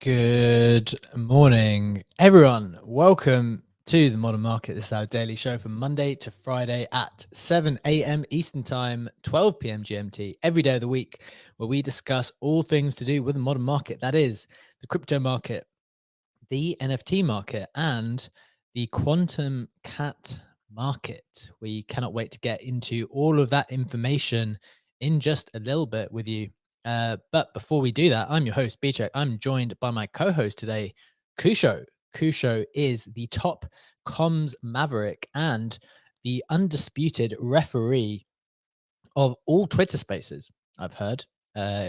Good morning, everyone. Welcome to the Modern Market. This is our daily show from Monday to Friday at 7 a.m. Eastern Time, 12 p.m. GMT, every day of the week, where we discuss all things to do with the modern market. That is the crypto market, the NFT market, and the quantum cat market. We cannot wait to get into all of that information in just a little bit with you. But before we do that, I'm your host, BTC. I'm joined by my co-host today, Kusho. Kusho is the top comms maverick and the undisputed referee of all Twitter spaces, I've heard.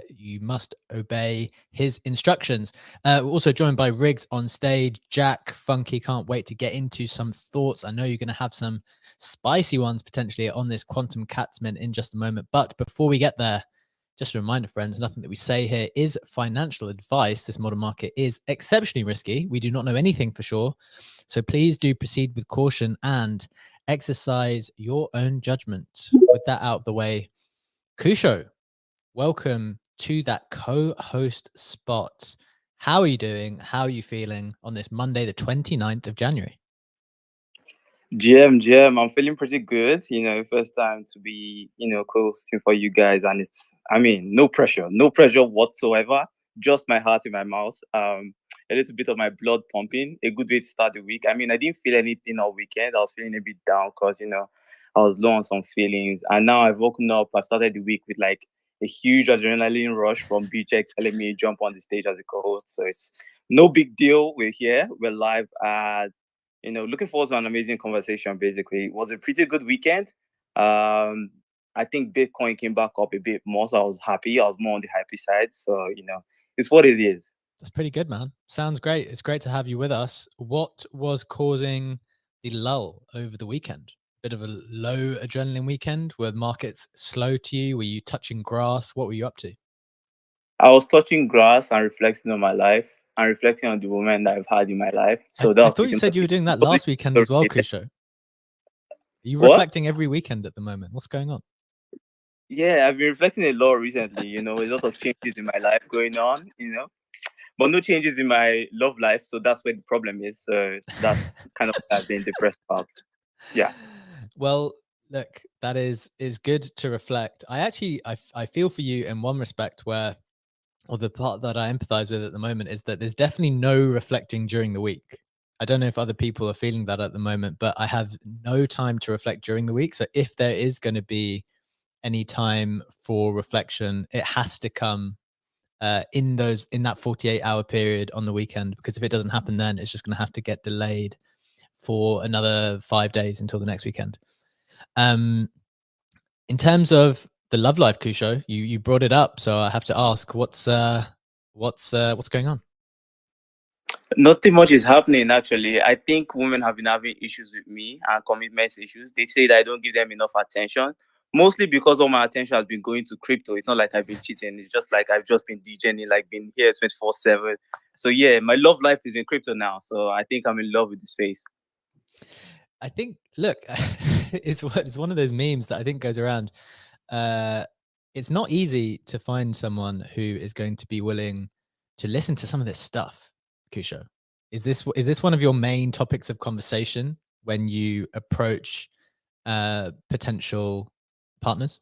You must obey his instructions. We're also joined by Riggs on stage. Jack, Funky, can't wait to get into some thoughts. I know you're going to have some spicy ones potentially on this quantum catsman in just a moment. But before we get there, just a reminder, friends, nothing that we say here is financial advice. This modern market is exceptionally risky. We do not know anything for sure. So please do proceed with caution and exercise your own judgment. With that out of the way, Kusho, welcome to that co-host spot. How are you doing? How are you feeling on this Monday, the 29th of January? GM, I'm feeling pretty good. First time to be, co-hosting for you guys, and no pressure whatsoever. Just my heart in my mouth. A little bit of my blood pumping. A good way to start the week. I didn't feel anything all weekend. I was feeling a bit down because I was low on some feelings, and now I've woken up. I've started the week with like a huge adrenaline rush from BTC telling me jump on the stage as a co-host. So it's no big deal. We're here. We're live at looking forward to an amazing conversation. Basically, it was a pretty good weekend. I think Bitcoin came back up a bit more, so I was happy. I was more on the happy side. So, it's what it is. That's pretty good, man. Sounds great. It's great to have you with us. What was causing the lull over the weekend? Bit of a low adrenaline weekend? Were markets slow to you? Were you touching grass? What were you up to? I was touching grass and reflecting on my life and reflecting on the women that I've had in my life. So I thought you said you were doing that last weekend as well, Kusho. Are you reflecting every weekend at the moment? What's going on? Yeah, I've been reflecting a lot recently. A lot of changes in my life going on, but no changes in my love life. So that's where the problem is. So that's kind of what I've been depressed about. Yeah. Well, look, that is good to reflect. I feel for you in one respect where, or the part that I empathize with at the moment is that there's definitely no reflecting during the week. I don't know if other people are feeling that at the moment, but I have no time to reflect during the week. So if there is going to be any time for reflection, it has to come in that 48-hour period on the weekend, because if it doesn't happen then, it's just going to have to get delayed for another 5 days until the next weekend. In terms of the love life, Kusho, you brought it up, so I have to ask, what's going on? Nothing much is happening, actually. I think women have been having issues with me and commitment issues. They say that I don't give them enough attention, mostly because all my attention has been going to crypto. It's not like I've been cheating. It's just like I've just been DJing, like been here 24/7. So yeah, my love life is in crypto now. So I think I'm in love with the space. I think, look, it's one of those memes that I think goes around. It's not easy to find someone who is going to be willing to listen to some of this stuff. Kusho, is this one of your main topics of conversation when you approach potential partners?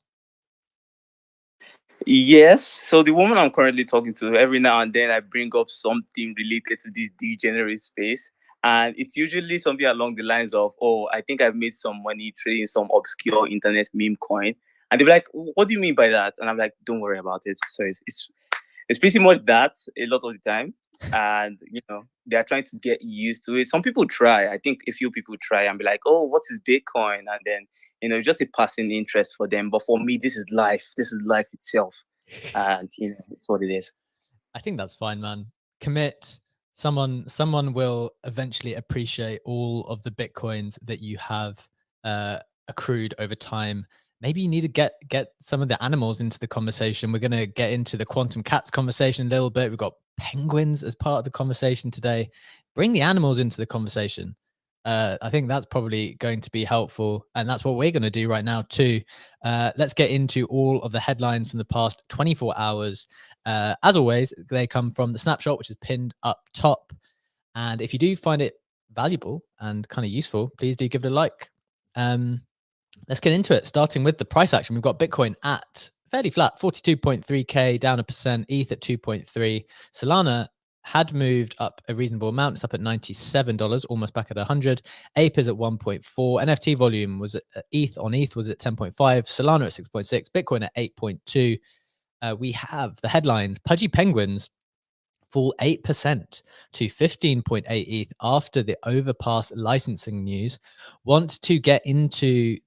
Yes. So the woman I'm currently talking to, every now and then I bring up something related to this degenerate space. And it's usually something along the lines of, oh, I think I've made some money trading some obscure internet meme coin. And they're like, what do you mean by that? And I'm like, don't worry about it. So it's pretty much that a lot of the time. And, they're trying to get used to it. Some people try. I think a few people try and be like, oh, what is Bitcoin? And then, just a passing interest for them. But for me, this is life. This is life itself. And, it's what it is. I think that's fine, man. Commit. Someone will eventually appreciate all of the Bitcoins that you have accrued over time. Maybe you need to get some of the animals into the conversation. We're going to get into the quantum cats conversation a little bit. We've got penguins as part of the conversation today. Bring the animals into the conversation. I think that's probably going to be helpful. And that's what we're going to do right now too. Let's get into all of the headlines from the past 24 hours. As always, they come from the snapshot, which is pinned up top. And if you do find it valuable and kind of useful, please do give it a like. Let's get into it, starting with the price action. We've got Bitcoin at fairly flat, 42.3K, down 1%, ETH at 2.3. Solana had moved up a reasonable amount. It's up at $97, almost back at 100. Ape is at 1.4. NFT volume was at ETH was at 10.5. Solana at 6.6. Bitcoin at 8.2. We have the headlines. Pudgy Penguins fall 8% to 15.8 ETH after the overpass licensing news. Want to get into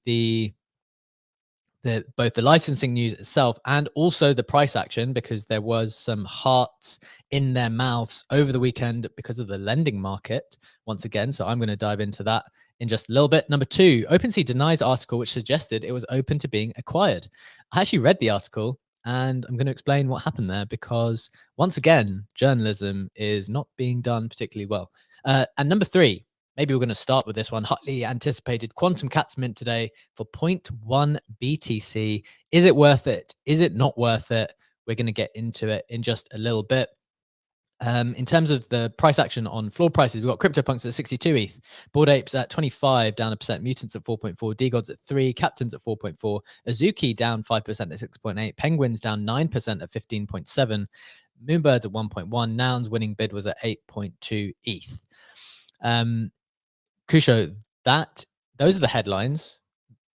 both the licensing news itself and also the price action, because there was some hearts in their mouths over the weekend because of the lending market once again. So I'm going to dive into that in just a little bit. Number two, OpenSea denies article which suggested it was open to being acquired. I actually read the article and I'm going to explain what happened there, because once again, journalism is not being done particularly well. And number three, maybe we're going to start with this one. Hotly anticipated Quantum Cats mint today for 0.1 BTC. Is it worth it? Is it not worth it? We're going to get into it in just a little bit. In terms of the price action on floor prices, we've got CryptoPunks at 62 ETH, Bored Apes at 25, down 1%, Mutants at 4.4, DGods at 3, Captains at 4.4, Azuki down 5% at 6.8, Penguins down 9% at 15.7, Moonbirds at 1.1, Nouns winning bid was at 8.2 ETH. Kusho, those are the headlines.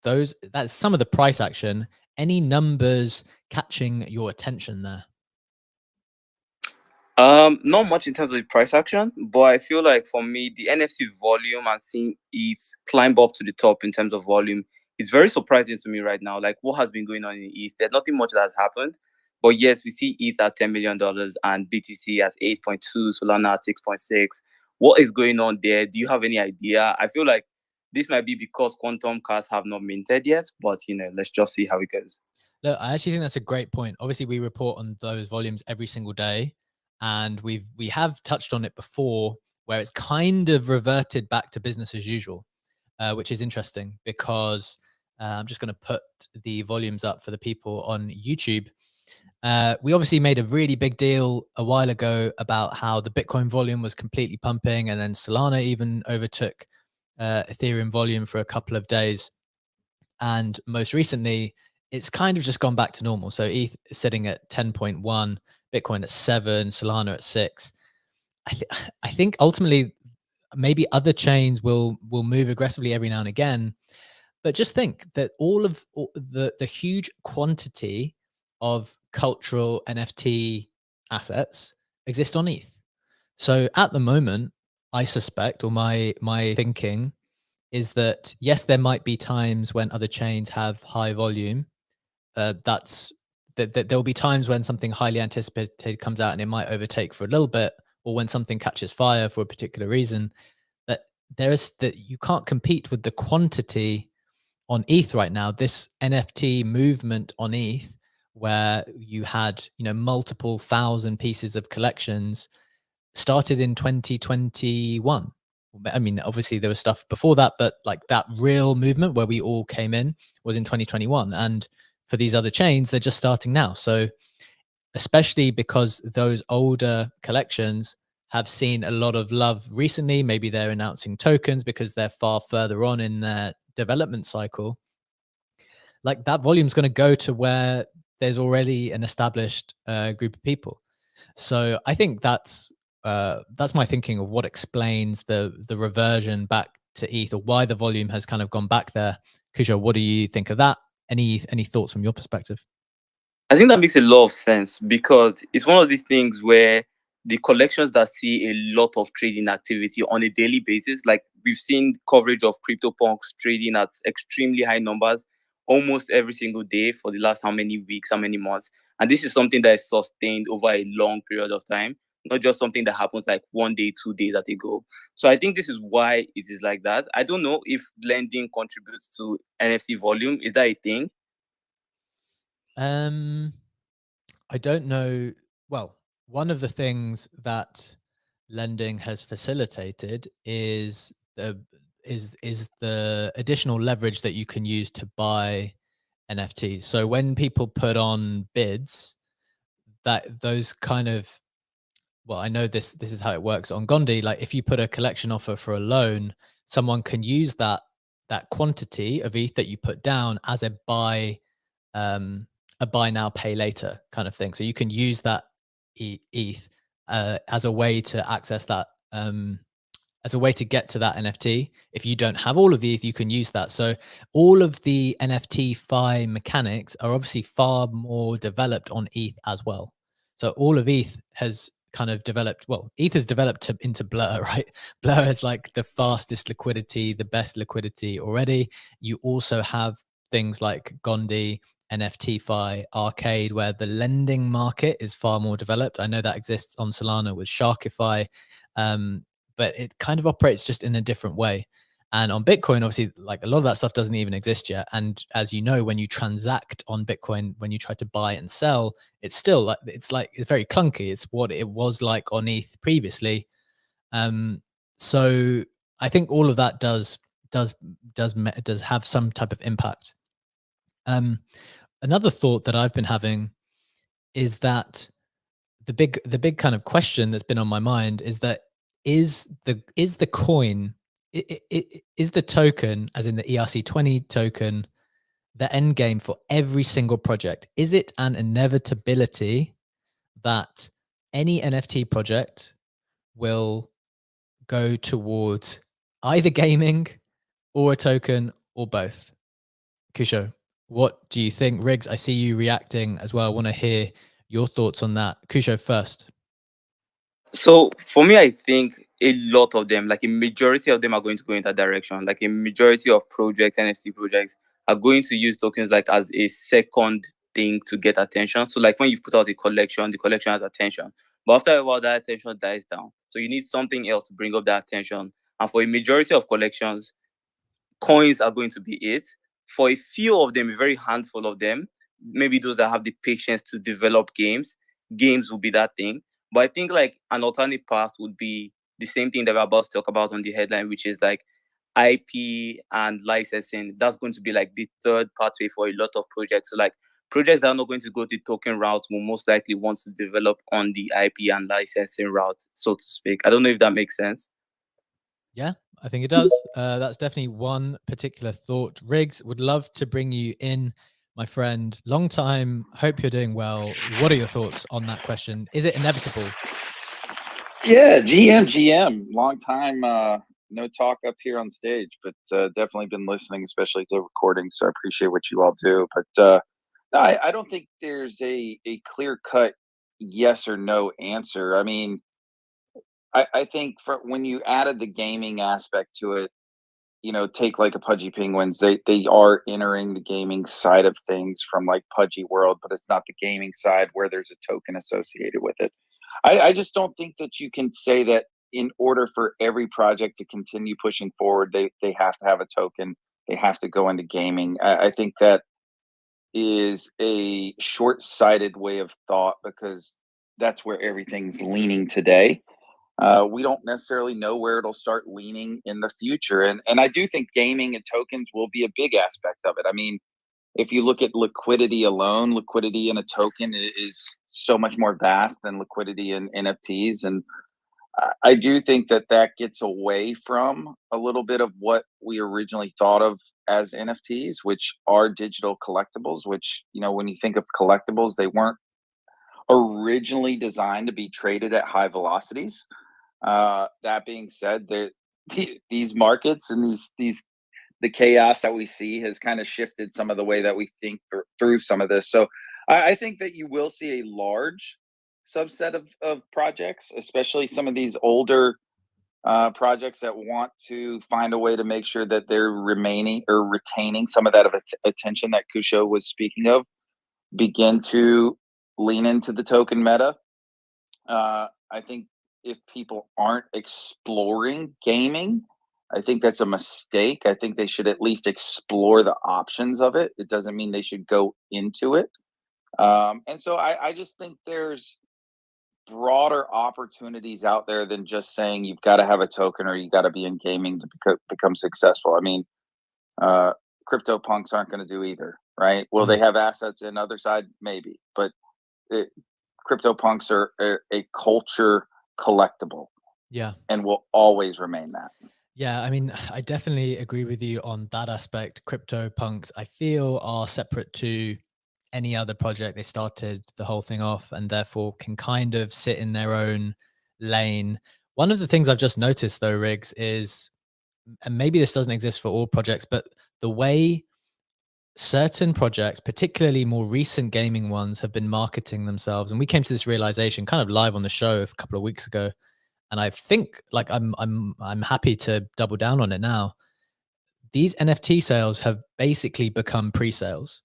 That's some of the price action. Any numbers catching your attention there? Not much in terms of the price action, but I feel like for me, the NFC volume and seeing it climb up to the top in terms of volume is very surprising to me right now. Like what has been going on in ETH, there's nothing much that has happened. But yes, we see ETH at $10 million and BTC at 8.2, Solana at 6.6. What is going on there? Do you have any idea? I feel like this might be because quantum cards have not minted yet, but let's just see how it goes. Look, I actually think that's a great point. Obviously, we report on those volumes every single day, and we have touched on it before, where it's kind of reverted back to business as usual, which is interesting because I'm just going to put the volumes up for the people on YouTube. We obviously made a really big deal a while ago about how the Bitcoin volume was completely pumping, and then Solana even overtook Ethereum volume for a couple of days. And most recently, it's kind of just gone back to normal. So ETH is sitting at 10.1, Bitcoin at 7, Solana at 6. I think ultimately maybe other chains will move aggressively every now and again. But just think that all the huge quantity of cultural NFT assets exist on ETH. So at the moment, I suspect, or my thinking is that yes, there might be times when other chains have high volume. There will be times when something highly anticipated comes out and it might overtake for a little bit, or when something catches fire for a particular reason. That you can't compete with the quantity on ETH right now. This NFT movement on ETH, where you had multiple thousand pieces of collections, started in 2021. I mean, obviously there was stuff before that, but like that real movement where we all came in was in 2021. And for these other chains, they're just starting now. So especially because those older collections have seen a lot of love recently, maybe they're announcing tokens because they're far further on in their development cycle. Like that volume is going to go to where there's already an established group of people. So I think that's my thinking of what explains the reversion back to ETH, or why the volume has kind of gone back there. Kujo, what do you think of that? Any thoughts from your perspective? I think that makes a lot of sense because it's one of these things where the collections that see a lot of trading activity on a daily basis, like we've seen coverage of CryptoPunks trading at extremely high numbers almost every single day for the last how many weeks, how many months. And this is something that is sustained over a long period of time, not just something that happens like 1 day, 2 days at a go. So I think this is why it is like that. I don't know if lending contributes to NFC volume. Is that a thing? I don't know. Well, one of the things that lending has facilitated is the additional leverage that you can use to buy NFTs. So when people put on bids, that those kind of, well, I know this is how it works on Gondi. Like if you put a collection offer for a loan, someone can use that quantity of ETH that you put down as um, a buy now, pay later kind of thing. So you can use that ETH as a way to access that, as a way to get to that NFT. If you don't have all of the ETH, you can use that. So all of the NFT FI mechanics are obviously far more developed on ETH as well. So all of ETH has kind of developed, well, ETH has developed into Blur, right? Blur is like the fastest liquidity, the best liquidity already. You also have things like Gondi, NFTFi, Arcade, where the lending market is far more developed. I know that exists on Solana with Sharkify, but it kind of operates just in a different way. And on Bitcoin, obviously, like a lot of that stuff doesn't even exist yet. And as you know, when you transact on Bitcoin, when you try to buy and sell, it's still like it's very clunky. It's what it was like on ETH previously. So I think all of that does have some type of impact. Another thought that I've been having is that the big kind of question that's been on my mind is that is the coin, is the token, as in the ERC20 token, the end game for every single project? Is it an inevitability that any NFT project will go towards either gaming or a token or both? Kusho, what do you think? Riggs, I see you reacting as well. I want to hear your thoughts on that. Kusho first. So for me, I think a lot of them, like a majority of them, are going to go in that direction. Like a majority of projects, NFT projects, are going to use tokens like as a second thing to get attention. So like when you've put out a collection, the collection has attention. But after a while, that attention dies down. So you need something else to bring up that attention. And for a majority of collections, coins are going to be it. For a few of them, a very handful of them, maybe those that have the patience to develop games will be that thing. But I think like an alternate path would be the same thing that we're about to talk about on the headline, which is like IP and licensing. That's going to be like the third pathway for a lot of projects. So like projects that are not going to go the token route will most likely want to develop on the IP and licensing route, so to speak. I don't know if that makes sense. Yeah, I think it does. That's definitely one particular thought. Riggs, would love to bring you in, my friend. Long time. Hope you're doing well. What are your thoughts on that question? Is it inevitable? Yeah, GM. Long time no talk up here on stage, but definitely been listening, especially to recordings. So I appreciate what you all do. But no, I don't think there's a clear cut yes or no answer. I mean, I think when you added the gaming aspect to it, take like a Pudgy Penguins, they are entering the gaming side of things from like Pudgy World, but it's not the gaming side where there's a token associated with it. I just don't think that you can say that in order for every project to continue pushing forward, they have to have a token. They have to go into gaming. I think that is a short-sighted way of thought because that's where everything's leaning today. We don't necessarily know where it'll start leaning in the future, and I do think gaming and tokens will be a big aspect of it. I mean, if you look at liquidity alone, liquidity in a token is so much more vast than liquidity in NFTs. And I do think that gets away from a little bit of what we originally thought of as NFTs, which are digital collectibles, which, when you think of collectibles, they weren't originally designed to be traded at high velocities. That being said, these markets and the chaos that we see has kind of shifted some of the way that we think through some of this. So I think that you will see a large subset of projects, especially some of these older projects that want to find a way to make sure that they're remaining or retaining some of that attention that Kusho was speaking of, begin to lean into the token meta. I think if people aren't exploring gaming, I think that's a mistake. I think they should at least explore the options of it. It doesn't mean they should go into it. And so I just think there's broader opportunities out there than just saying you've got to have a token or you got to be in gaming to become successful. I mean, crypto punks aren't going to do either, right? Will they have assets in other side? Maybe, but CryptoPunks are a culture collectible. Yeah. And will always remain that. Yeah, I mean, I definitely agree with you on that aspect. CryptoPunks, I feel, are separate to any other project. They started the whole thing off and therefore can kind of sit in their own lane. One of the things I've just noticed, though, Riggs, is, and maybe this doesn't exist for all projects, but the way certain projects, particularly more recent gaming ones, have been marketing themselves. And we came to this realization kind of live on the show a couple of weeks ago. And I think, like, I'm happy to double down on it now. These NFT sales have basically become pre-sales.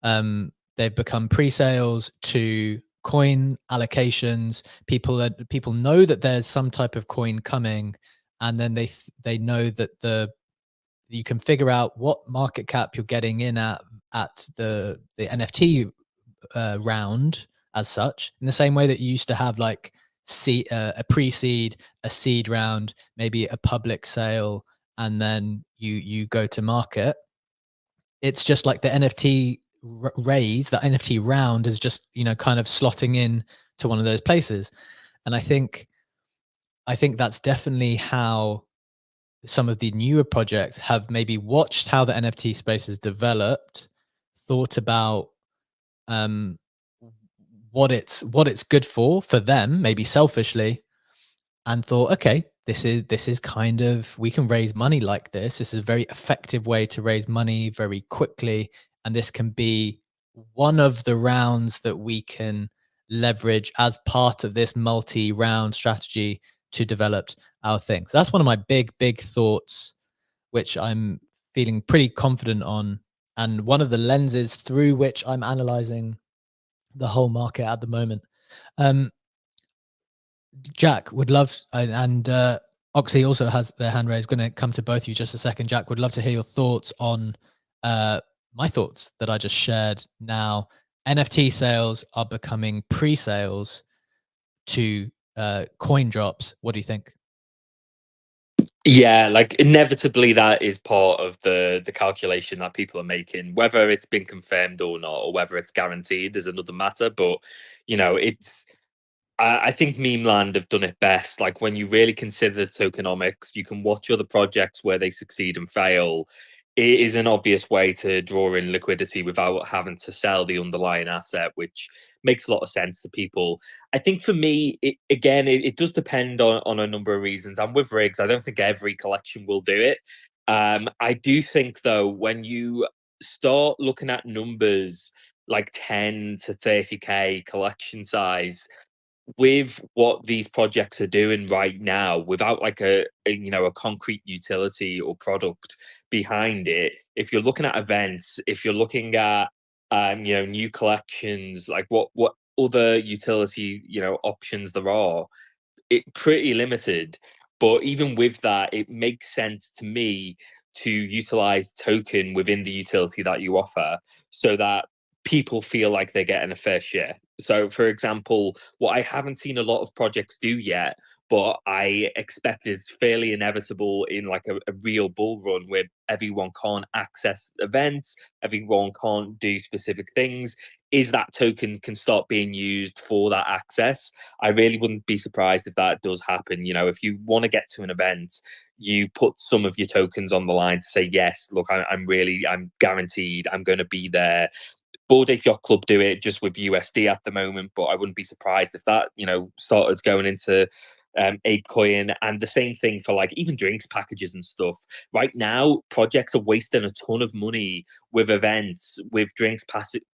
They've become pre-sales to coin allocations. People know that there's some type of coin coming, and then they know that you can figure out what market cap you're getting in at the NFT round as such, in the same way that you used to have like a pre-seed, a seed round, maybe a public sale, and then you go to market. It's just like the NFT raise, the NFT round is just, kind of slotting in to one of those places. And I think that's definitely how some of the newer projects have maybe watched how the NFT space has developed, thought about what it's good for them, maybe selfishly, and thought, okay, this is kind of, we can raise money like this. This is a very effective way to raise money very quickly, and this can be one of the rounds that we can leverage as part of this multi-round strategy to develop our thing. So that's one of my big thoughts, which I'm feeling pretty confident on, and one of the lenses through which I'm analyzing the whole market at the moment. Jack would love, and Oxy also has their hand raised. Going to come to both of you just a second. Jack, would love to hear your thoughts on my thoughts that I just shared now. NFT sales are becoming pre-sales to coin drops. What do you think? Yeah, like inevitably that is part of the calculation that people are making. Whether it's been confirmed or not, or whether it's guaranteed, is another matter. But it's I think Meme Land have done it best. Like when you really consider the tokenomics, you can watch other projects where they succeed and fail. It is an obvious way to draw in liquidity without having to sell the underlying asset, which makes a lot of sense to people. I think for me, it does depend on a number of reasons. I'm with Riggs. I don't think every collection will do it. I do think, though, when you start looking at numbers like 10 to 30K collection size, with what these projects are doing right now, without like a concrete utility or product behind it, if you're looking at events, if you're looking at new collections, like what other utility options there are, it pretty limited. But even with that, it makes sense to me to utilize token within the utility that you offer, so that people feel like they're getting a fair share. So, for example, what I haven't seen a lot of projects do yet, but I expect is fairly inevitable in like a real bull run where everyone can't access events, everyone can't do specific things, is that token can start being used for that access. I really wouldn't be surprised if that does happen. If you want to get to an event, you put some of your tokens on the line to say, yes, look, I'm guaranteed I'm going to be there. Bored Ape Yacht Club do it just with USD at the moment, but I wouldn't be surprised if that, started going into ApeCoin, and the same thing for like even drinks packages and stuff. Right now, projects are wasting a ton of money with events, with drinks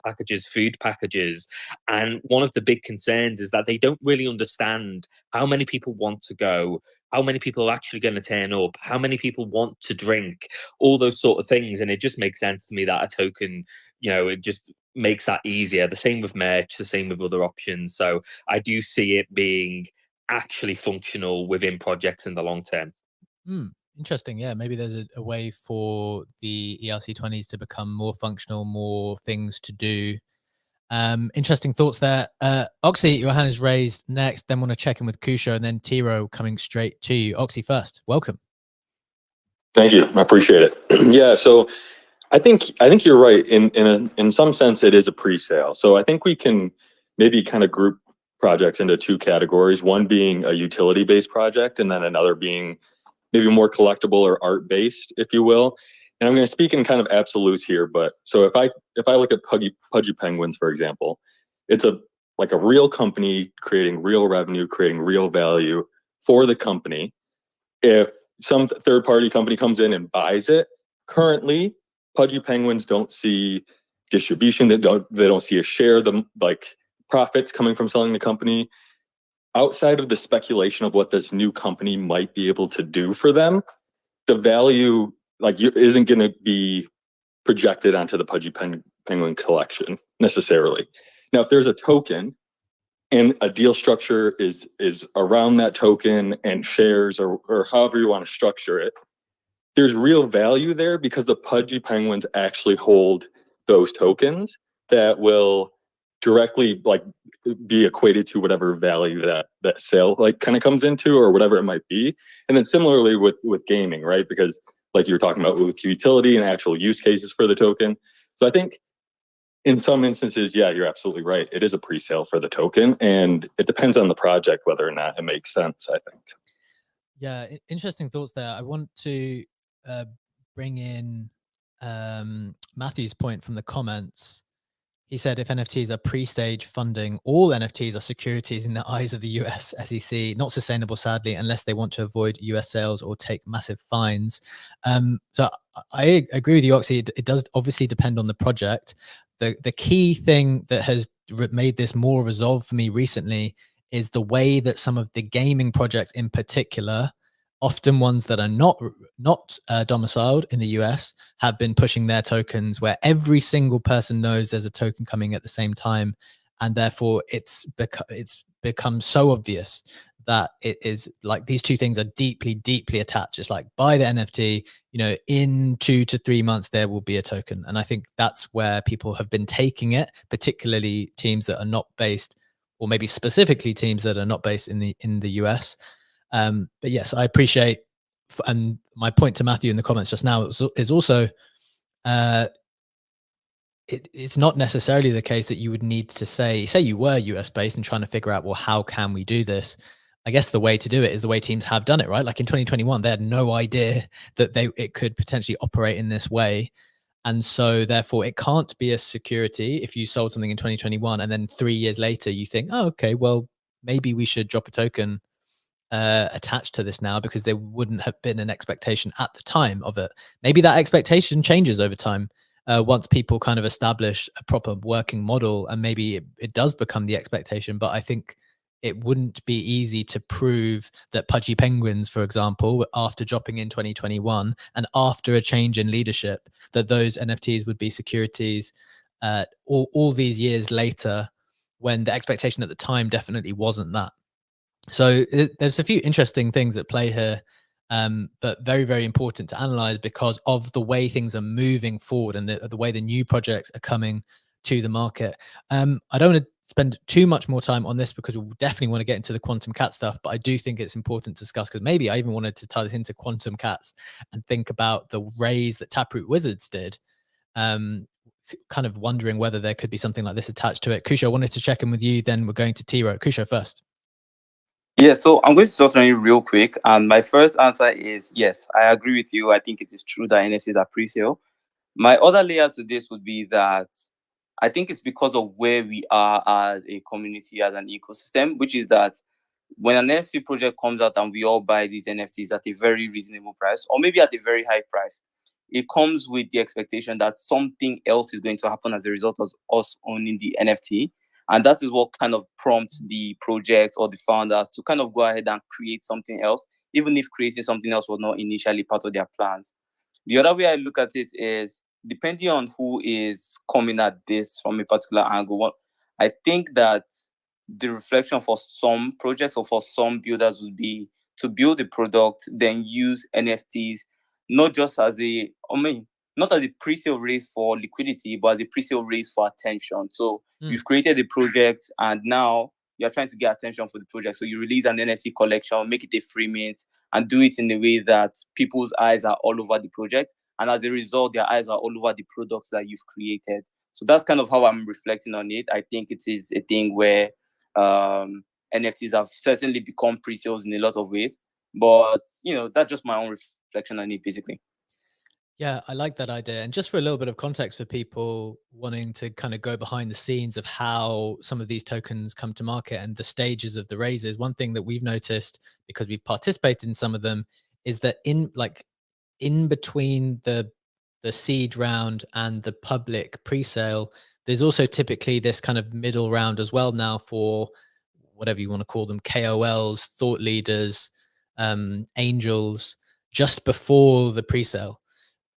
packages, food packages, and one of the big concerns is that they don't really understand how many people want to go, how many people are actually going to turn up, how many people want to drink, all those sort of things. And it just makes sense to me that a token, it just makes that easier. The same with merch, the same with other options. So I do see it being actually functional within projects in the long term. Interesting. Yeah, maybe there's a way for the ERC20s to become more functional, more things to do. Interesting thoughts there. Oxy, your hand is raised next. Then want to check in with Kusho, and then Tiro coming straight to you. Oxy first. Welcome. Thank you. I appreciate it. Yeah. So I think you're right. In some sense, it is a pre-sale. So I think we can maybe kind of group projects into two categories, one being a utility-based project and then another being maybe more collectible or art-based, if you will. And I'm going to speak in kind of absolutes here, but so if I look at Pudgy Penguins, for example, it's like a real company creating real revenue, creating real value for the company. If some third-party company comes in and buys it, currently Pudgy Penguins don't see distribution, they don't see a share of the like profits coming from selling the company. Outside of the speculation of what this new company might be able to do for them, the value isn't going to be projected onto the Pudgy Penguin collection necessarily. Now, if there's a token and a deal structure is around that token and shares or however you want to structure it, there's real value there because the Pudgy Penguins actually hold those tokens that will directly be equated to whatever value that sale kind of comes into or whatever it might be. And then similarly with gaming, right? Because like you were talking about with utility and actual use cases for the token. So I think in some instances, yeah, you're absolutely right. It is a pre-sale for the token, and it depends on the project whether or not it makes sense, I think. Yeah, interesting thoughts there. I want to bring in Matthew's point from the comments. He said if NFTs are pre-stage funding, all NFTs are securities in the eyes of the US SEC, not sustainable, sadly, unless they want to avoid US sales or take massive fines. So I agree with you, Oxy. It does obviously depend on the project. The key thing that has made this more resolved for me recently is the way that some of the gaming projects in particular, often ones that are not domiciled in the US, have been pushing their tokens where every single person knows there's a token coming at the same time, and therefore it's become so obvious that it is like these two things are deeply attached. It's like buy the NFT, in 2 to 3 months there will be a token. And I think that's where people have been taking it, particularly teams that are not based, or maybe specifically teams that are not based in the US. But yes, I appreciate, and my point to Matthew in the comments just now is also, it's not necessarily the case that you would need to say you were US based and trying to figure out, well, how can we do this? I guess the way to do it is the way teams have done it, right? Like in 2021, they had no idea that it could potentially operate in this way. And so therefore it can't be a security if you sold something in 2021 and then 3 years later you think, oh, okay, well, maybe we should drop a token attached to this now, because there wouldn't have been an expectation at the time of it. Maybe that expectation changes over time once people kind of establish a proper working model, and maybe it does become the expectation. But I think it wouldn't be easy to prove that Pudgy Penguins, for example, after dropping in 2021 and after a change in leadership, that those NFTs would be securities all these years later, when the expectation at the time definitely wasn't that. So there's a few interesting things at play here, but very, very important to analyze because of the way things are moving forward and the way the new projects are coming to the market. I don't want to spend too much more time on this because we definitely want to get into the quantum cat stuff, but I do think it's important to discuss, because maybe I even wanted to tie this into quantum cats and think about the raise that Taproot Wizards did. Kind of wondering whether there could be something like this attached to it. Kusho, I wanted to check in with you, then we're going to Tiro. Kusho first. Yeah, so I'm going to touch on it real quick. And my first answer is yes, I agree with you. I think it is true that NFTs are pre-sale. My other layer to this would be that I think it's because of where we are as a community, as an ecosystem, which is that when an NFT project comes out and we all buy these NFTs at a very reasonable price, or maybe at a very high price, it comes with the expectation that something else is going to happen as a result of us owning the NFT. And that is what kind of prompts the project or the founders to kind of go ahead and create something else, even if creating something else was not initially part of their plans. The other way I look at it is, depending on who is coming at this from a particular angle, I think that the reflection for some projects or for some builders would be to build a product, then use NFTs, not just as not as a pre-sale raise for liquidity, but as a pre-sale raise for attention. So you've created a project and now you're trying to get attention for the project. So you release an NFT collection, make it a free mint, and do it in a way that people's eyes are all over the project. And as a result, their eyes are all over the products that you've created. So that's kind of how I'm reflecting on it. I think it is a thing where NFTs have certainly become pre-sales in a lot of ways. But that's just my own reflection on it, basically. Yeah, I like that idea. And just for a little bit of context for people wanting to kind of go behind the scenes of how some of these tokens come to market and the stages of the raises, one thing that we've noticed, because we've participated in some of them, is that in between the seed round and the public pre-sale, there's also typically this kind of middle round as well now for whatever you want to call them, KOLs, thought leaders, angels, just before the pre-sale.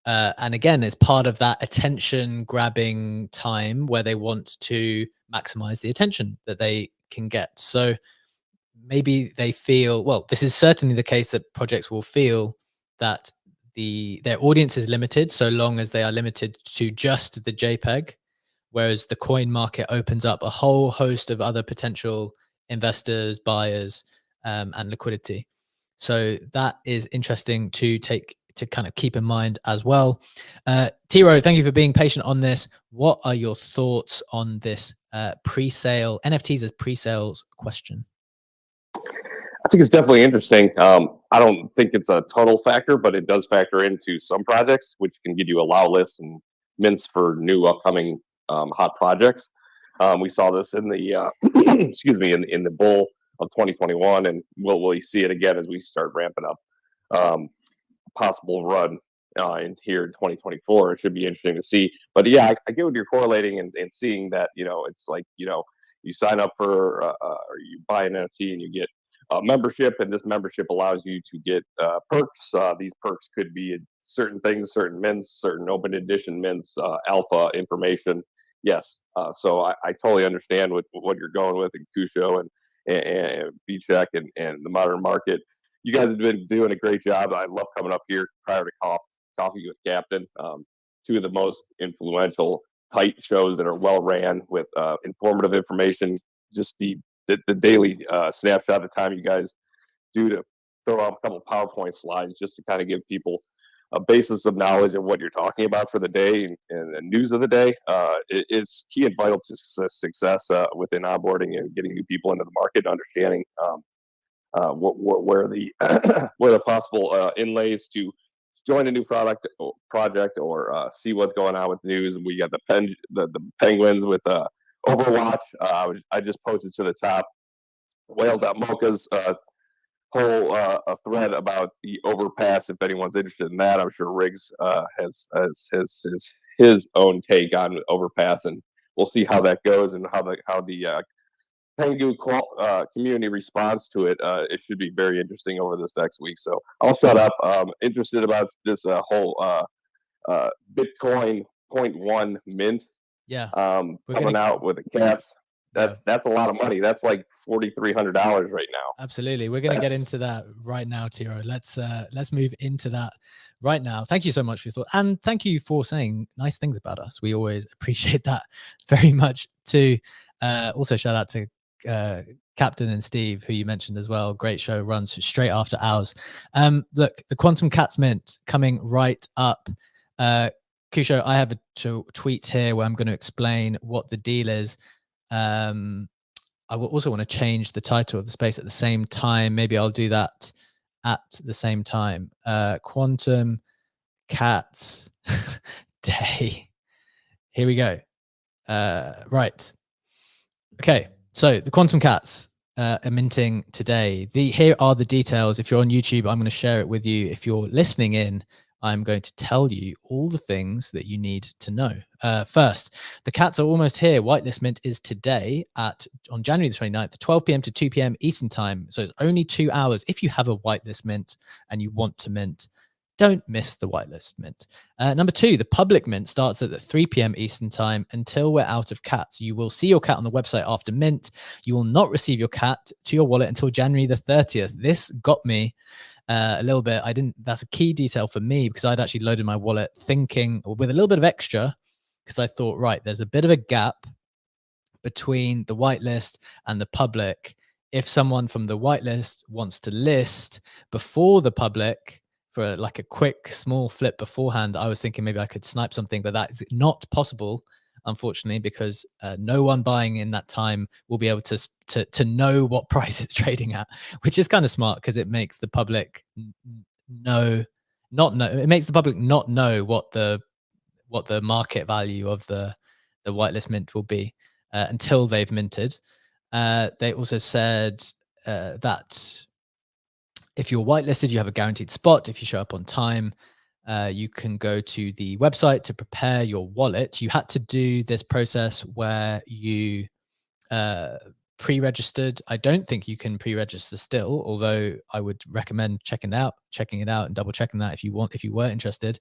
And again, it's part of that attention grabbing time where they want to maximize the attention that they can get. So maybe they feel, well, this is certainly the case, that projects will feel that their audience is limited so long as they are limited to just the JPEG, whereas the coin market opens up a whole host of other potential investors, buyers, and liquidity. So that is interesting to kind of keep in mind as well. Tiro, thank you for being patient on this. What are your thoughts on this pre-sale, NFTs as pre-sales question? I think it's definitely interesting. I don't think it's a total factor, but it does factor into some projects, which can give you allow lists and mints for new upcoming hot projects. We saw this in the excuse me, in the bull of 2021, and we'll see it again as we start ramping up possible run in here in 2024. It should be interesting to see. But yeah, I get what you're correlating and seeing that, it's like, you sign up for or you buy an NFT and you get membership, and this membership allows you to get perks. These perks could be certain things, certain mints, certain open edition mints, alpha information. Yes. So I totally understand what you're going with in Kusho and B-Check and the modern market. You guys have been doing a great job. I love coming up here prior to Coffee with Captain. Two of the most influential, tight shows that are well ran with informative information. Just the daily snapshot of time you guys do to throw out a couple PowerPoint slides just to kind of give people a basis of knowledge of what you're talking about for the day and the news of the day. It's key and vital to success within onboarding and getting new people into the market, understanding where the possible inlays to join a new project or see what's going on with news. We got the Penguins with Overwatch. I just posted to the top Whale.mocha's whole a thread about the overpass. If anyone's interested in that, I'm sure Riggs has his own take on overpass, and we'll see how that goes and how the Pengu community response to it. It should be very interesting over this next week. So I'll shut up. Interested about this whole Bitcoin 0.1 mint. Yeah, coming out with the cats. That's a lot of money. That's like $4,300 right now. Absolutely, we're going to get into that right now, Tiro. Let's move into that right now. Thank you so much for your thought, and thank you for saying nice things about us. We always appreciate that very much too. Also, shout out to Captain and Steve, who you mentioned as well. Great show, runs straight after ours. Look, the Quantum Cats Mint coming right up. Kusho, I have a tweet here where I'm going to explain what the deal is. I will also want to change the title of the space at the same time. Maybe I'll do that at the same time. Quantum Cats Day. Here we go. Right. Okay. So the Quantum Cats are minting today. Here are the details. If you're on YouTube, I'm going to share it with you. If you're listening in, I'm going to tell you all the things that you need to know. First, the cats are almost here. Whitelist mint is today on January the 29th, 12 p.m. to 2 p.m. Eastern time. So it's only 2 hours. If you have a whitelist mint and you want to mint, don't miss the whitelist mint. Number two, the public mint starts at 3 p.m. Eastern time until we're out of cats. You will see your cat on the website after mint. You will not receive your cat to your wallet until January the 30th. This got me a little bit. That's a key detail for me because I'd actually loaded my wallet thinking with a little bit of extra because I thought, right, there's a bit of a gap between the whitelist and the public. If someone from the whitelist wants to list before the public for like a quick small flip beforehand, I was thinking maybe I could snipe something, but that is not possible unfortunately, because no one buying in that time will be able to know what price it's trading at, which is kind of smart because it makes the public it makes the public not know what the market value of the whitelist mint will be until they've minted. They also said that if you're whitelisted, you have a guaranteed spot. If you show up on time, you can go to the website to prepare your wallet. You had to do this process where you pre-registered. I don't think you can pre-register still, although I would recommend checking it out and double checking that if you were interested.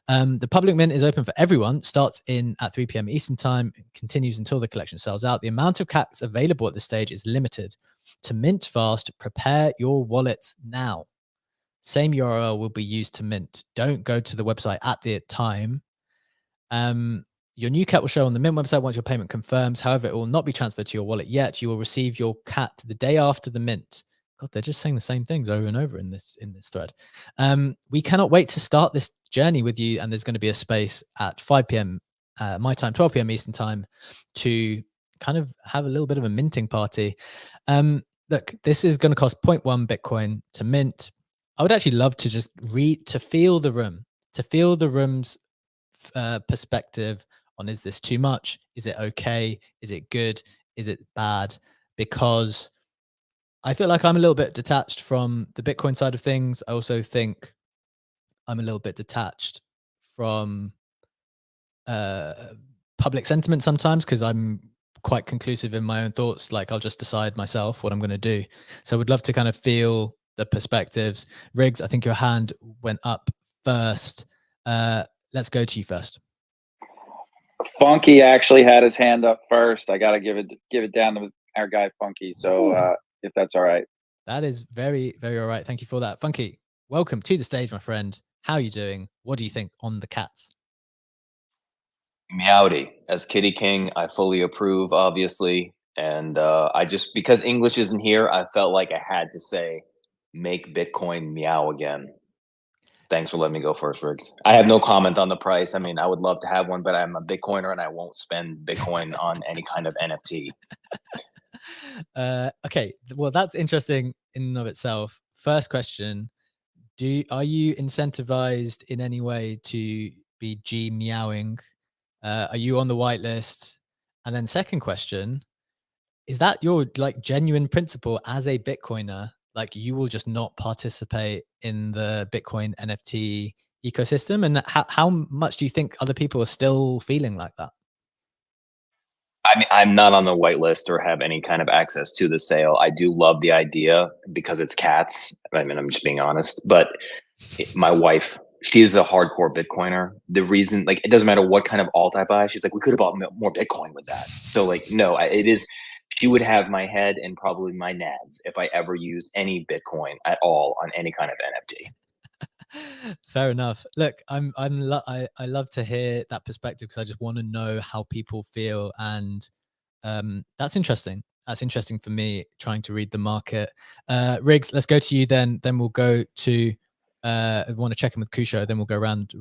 The public mint is open for everyone, starts at 3 p.m. Eastern time, continues until the collection sells out. The amount of cats available at this stage is limited. To mint fast, prepare your wallets now. Same URL will be used to mint. Don't go to the website at the time. Your new cat will show on the Mint website once your payment confirms. However, it will not be transferred to your wallet yet. You will receive your cat the day after the mint. God, they're just saying the same things over and over in this thread. We cannot wait to start this journey with you. And there's going to be a space at 5 p.m. My time, 12 p.m. Eastern time, to kind of have a little bit of a minting party. Look, this is going to cost 0.1 Bitcoin to mint. I would actually love to just feel the room's perspective on, is this too much? Is it okay? Is it good? Is it bad? Because I feel like I'm a little bit detached from the Bitcoin side of things. I also think I'm a little bit detached from public sentiment sometimes, because I'm quite conclusive in my own thoughts. Like, I'll just decide myself what I'm going to do. So I would love to kind of feel the perspectives. Riggs, I think your hand went up first. Let's go to you first. Funky actually had his hand up first. I got to give it down to our guy Funky. So if that's all right. That is very, very all right. Thank you for that. Funky, welcome to the stage, my friend. How are you doing? What do you think on the cats? Meowdy. As Kitty King, I fully approve, obviously. And I just, because English isn't here, I felt like I had to say, make Bitcoin meow again. Thanks for letting me go first, Riggs. I have no comment on the price. I mean, I would love to have one, but I'm a Bitcoiner and I won't spend Bitcoin on any kind of NFT. Okay, well, that's interesting in and of itself. First question, are you incentivized in any way to be G meowing? Are you on the whitelist? And then second question, is that your like genuine principle as a Bitcoiner? Like, you will just not participate in the Bitcoin NFT ecosystem? And how much do you think other people are still feeling like that? I mean, I'm not on the whitelist or have any kind of access to the sale. I do love the idea because it's cats. I mean, I'm just being honest. But my wife, she's a hardcore Bitcoiner. The reason, like, it doesn't matter what kind of alt I buy. She's like, we could have bought more Bitcoin with that. So, like, no, it is. She would have my head and probably my nads if I ever used any Bitcoin at all on any kind of NFT. Fair enough. Look, I love to hear that perspective, because I just want to know how people feel, and that's interesting. That's interesting for me, trying to read the market. Riggs, let's go to you then. Then we'll go to I want to check in with Kusho. Then we'll go round.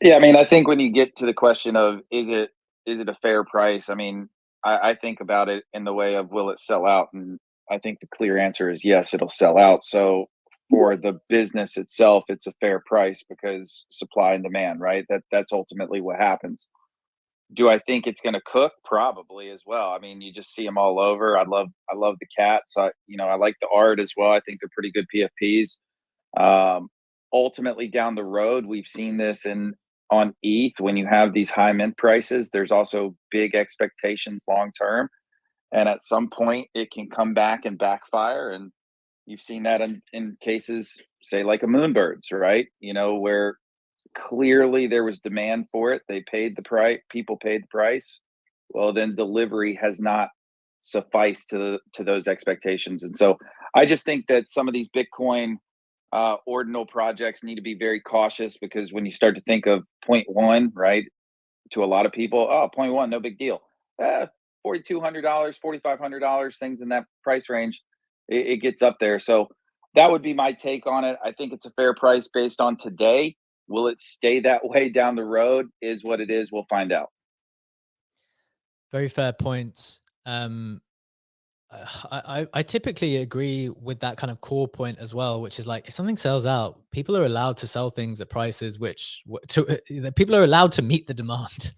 Yeah, I mean, I think when you get to the question of is it a fair price? I mean, I think about it in the way of, will it sell out? And I think the clear answer is yes, it'll sell out. So for the business itself, it's a fair price because supply and demand, right? That's ultimately what happens. Do I think it's going to cook? Probably as well. I mean, you just see them all over. I love the cats. I like the art as well. I think they're pretty good PFPs. Ultimately, down the road, we've seen this on ETH. When you have these high mint prices, there's also big expectations long term, and at some point, it can come back and backfire. And you've seen that in cases, say like a Moonbirds, right? Where clearly there was demand for it. They paid the price. People paid the price. Well, then delivery has not sufficed to those expectations. And so I just think that some of these Bitcoin ordinal projects need to be very cautious, because when you start to think of 0.1, right, to a lot of people, 0.1, no big deal. $4,200, $4,500, things in that price range, it gets up there. So that would be my take on it. I think it's a fair price based on today. Will it stay that way down the road? Is what it is. We'll find out. Very fair points. I typically agree with that kind of core point as well, which is like if something sells out, people are allowed to sell things at prices people are allowed to meet the demand.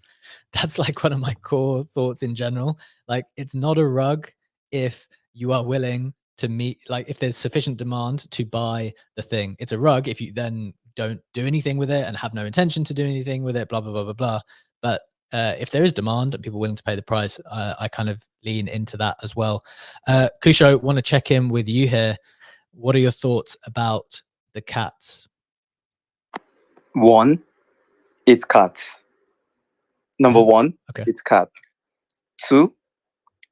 That's like one of my core thoughts in general. Like it's not a rug if you are willing to meet, like if there's sufficient demand to buy the thing. It's a rug if you then don't do anything with it and have no intention to do anything with it, blah, blah, blah, blah, blah. But if there is demand and people willing to pay the price, I kind of lean into that as well. Kusho, want to check in with you here. What are your thoughts about the cats? One, it's cats. Number one, Okay. it's cats. Two,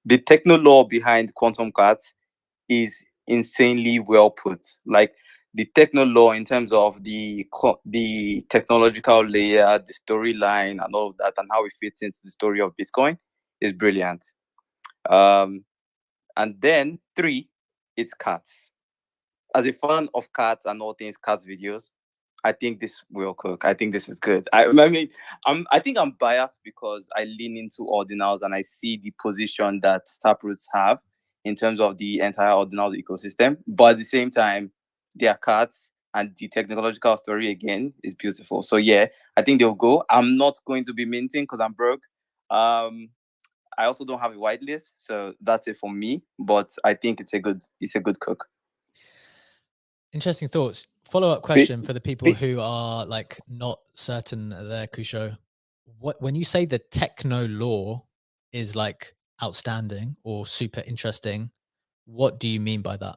the techno law behind quantum cats is insanely well put. Like the techno law in terms of the technological layer, the storyline, and all of that, and how it fits into the story of Bitcoin is brilliant. And then three, it's cats. As a fan of cats and all things cats videos, I think this will cook. I think this is good. I mean, I think I'm biased because I lean into ordinals and I see the position that Taproots have in terms of the entire ordinal ecosystem. But at the same time, they are cats and the technological story again is beautiful. So yeah, I think they'll go. I'm not going to be minting because I'm broke. I also don't have a whitelist, so that's it for me. But I think it's a good cook. Interesting thoughts. Follow-up question for the people who are like not certain there, Kusho. When you say the techno law is like outstanding or super interesting, what do you mean by that?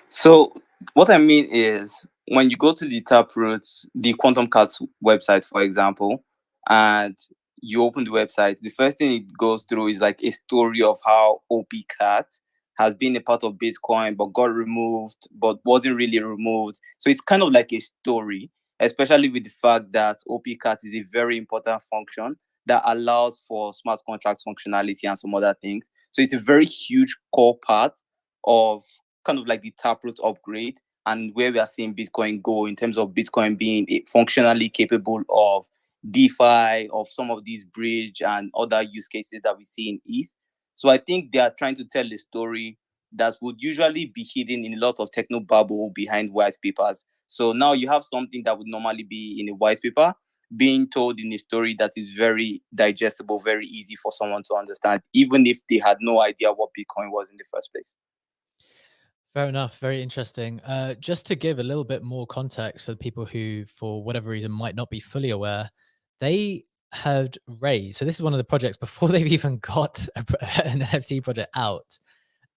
So what I mean is when you go to the Taproots, the Quantum Cats website, for example, and you open the website, the first thing it goes through is like a story of how OP Cat has been a part of Bitcoin but got removed, but wasn't really removed. So it's kind of like a story, especially with the fact that OP Cat is a very important function that allows for smart contract functionality and some other things. So it's a very huge core part of kind of like the Taproot upgrade and where we are seeing Bitcoin go in terms of Bitcoin being functionally capable of DeFi, of some of these bridge and other use cases that we see in ETH. So I think they are trying to tell a story that would usually be hidden in a lot of techno bubble behind white papers. So now you have something that would normally be in a white paper being told in a story that is very digestible, very easy for someone to understand, even if they had no idea what Bitcoin was in the first place. Fair enough. Very interesting. Just to give a little bit more context for the people who, for whatever reason, might not be fully aware, they had raised. So this is one of the projects before they've even got an NFT project out.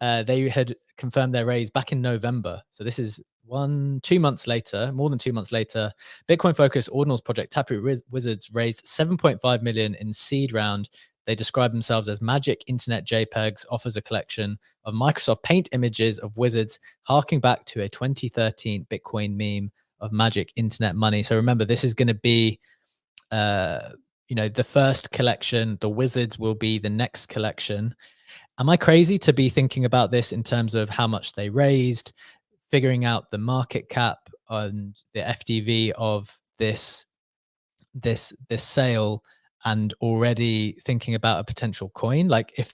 They had confirmed their raise back in November. So this is 2 months later, more than 2 months later. Bitcoin-focused ordinals project Taproot Wizards raised 7.5 million in seed round. They describe themselves as Magic Internet JPEGs, offers a collection of Microsoft Paint images of wizards, harking back to a 2013 Bitcoin meme of Magic Internet money. So remember, this is going to be, the first collection. The wizards will be the next collection. Am I crazy to be thinking about this in terms of how much they raised, figuring out the market cap and the FDV of this sale, and already thinking about a potential coin? Like if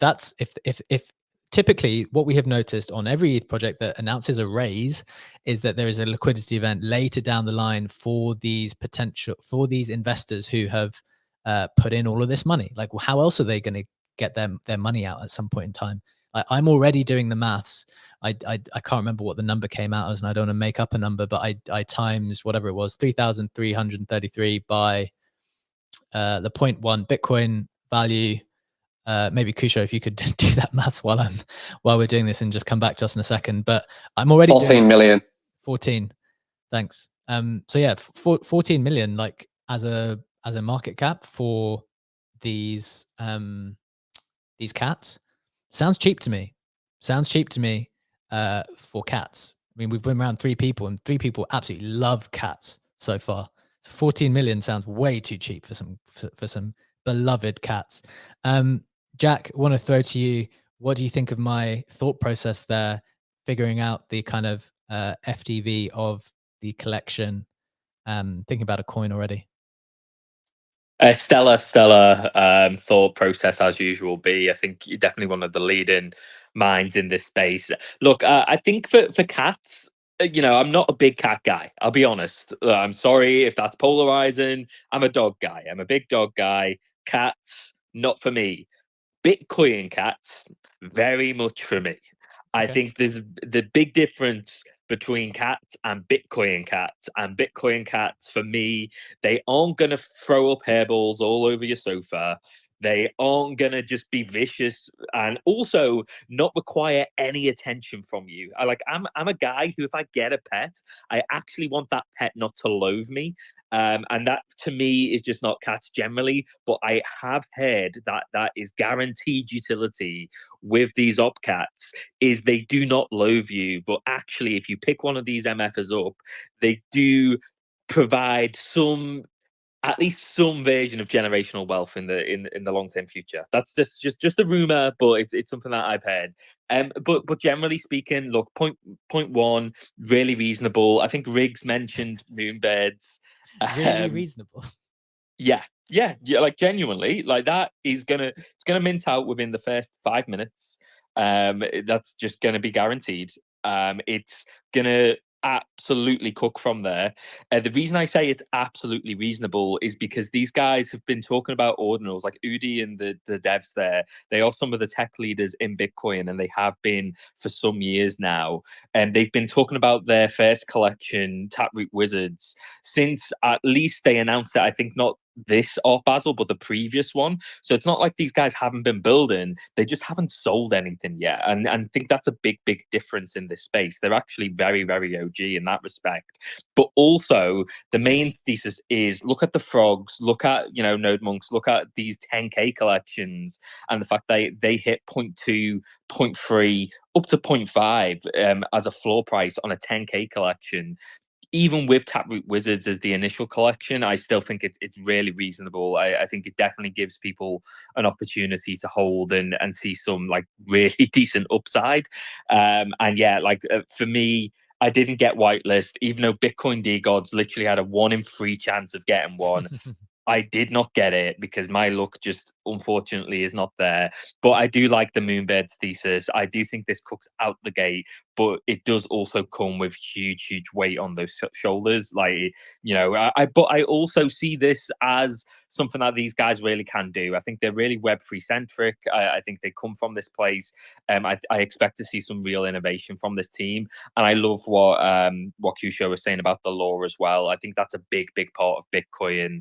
typically what we have noticed on every ETH project that announces a raise is that there is a liquidity event later down the line for these investors who have put in all of this money. Like, well, how else are they going to get their money out at some point in time? I'm already doing the maths. I can't remember what the number came out as, and I don't want to make up a number, but I times whatever it was, 3,333 by the 0.1 Bitcoin value. Maybe Kusho, if you could do that maths while we're doing this and just come back to us in a second. But I'm already 14 million. 14. Thanks. So yeah, 14 million, like as a market cap for these cats. Sounds cheap to me. For cats. I mean, we've been around 3 people, and 3 people absolutely love cats so far. So 14 million sounds way too cheap for some beloved cats. Jack, I want to throw to you. What do you think of my thought process there, figuring out the kind of FDV of the collection, thinking about a coin already? Stellar thought process as usual. B, I think you're definitely one of the leading minds in this space. Look, I think for cats, I'm not a big cat guy. I'll be honest. I'm sorry if that's polarizing. I'm a dog guy. I'm a big dog guy. Cats, not for me. Bitcoin cats, very much for me. I Okay. think there's the big difference between cats and Bitcoin cats. And Bitcoin cats, for me, they aren't going to throw up hairballs all over your sofa. They aren't going to just be vicious and also not require any attention from you. I'm a guy who, if I get a pet, I actually want that pet not to loathe me. And that to me is just not cats generally, but I have heard that that is guaranteed utility with these op cats is they do not loathe you, but actually if you pick one of these MFers up, they do provide at least some version of generational wealth in the long term future. That's just a rumor, but it's something that I've heard. But generally speaking, look, point one, really reasonable. I think Riggs mentioned moonbeds. Really reasonable. Yeah, like genuinely, like that is it's gonna mint out within the first 5 minutes. That's just gonna be guaranteed. It's gonna absolutely cook from there. The reason I say it's absolutely reasonable is because these guys have been talking about ordinals, like Udi and the devs there. They are some of the tech leaders in Bitcoin, and they have been for some years now. And they've been talking about their first collection, Taproot Wizards, since at least they announced it. I think not this Art Basel, but the previous one. So it's not like these guys haven't been building; they just haven't sold anything yet. And I think that's a big difference in this space. They're actually very OG in that respect. But also the main thesis is look at the frogs, look at Node Monks, look at these 10K collections, and the fact they hit 0.2, 0.3, up to 0.5 as a floor price on a 10K collection. Even with Taproot Wizards as the initial collection, I still think it's really reasonable. I think it definitely gives people an opportunity to hold and see some like really decent upside. And yeah, for me, I didn't get whitelist, even though Bitcoin D Gods literally had a 1 in 3 chance of getting one. I did not get it because my luck just unfortunately is not there. But I do like the Moonbeds thesis. I do think this cooks out the gate, but it does also come with huge weight on those shoulders. But I also see this as something that these guys really can do. I think they're really Web3 centric. I think they come from this place. I expect to see some real innovation from this team. And I love what Kusho was saying about the lore as well. I think that's a big part of Bitcoin.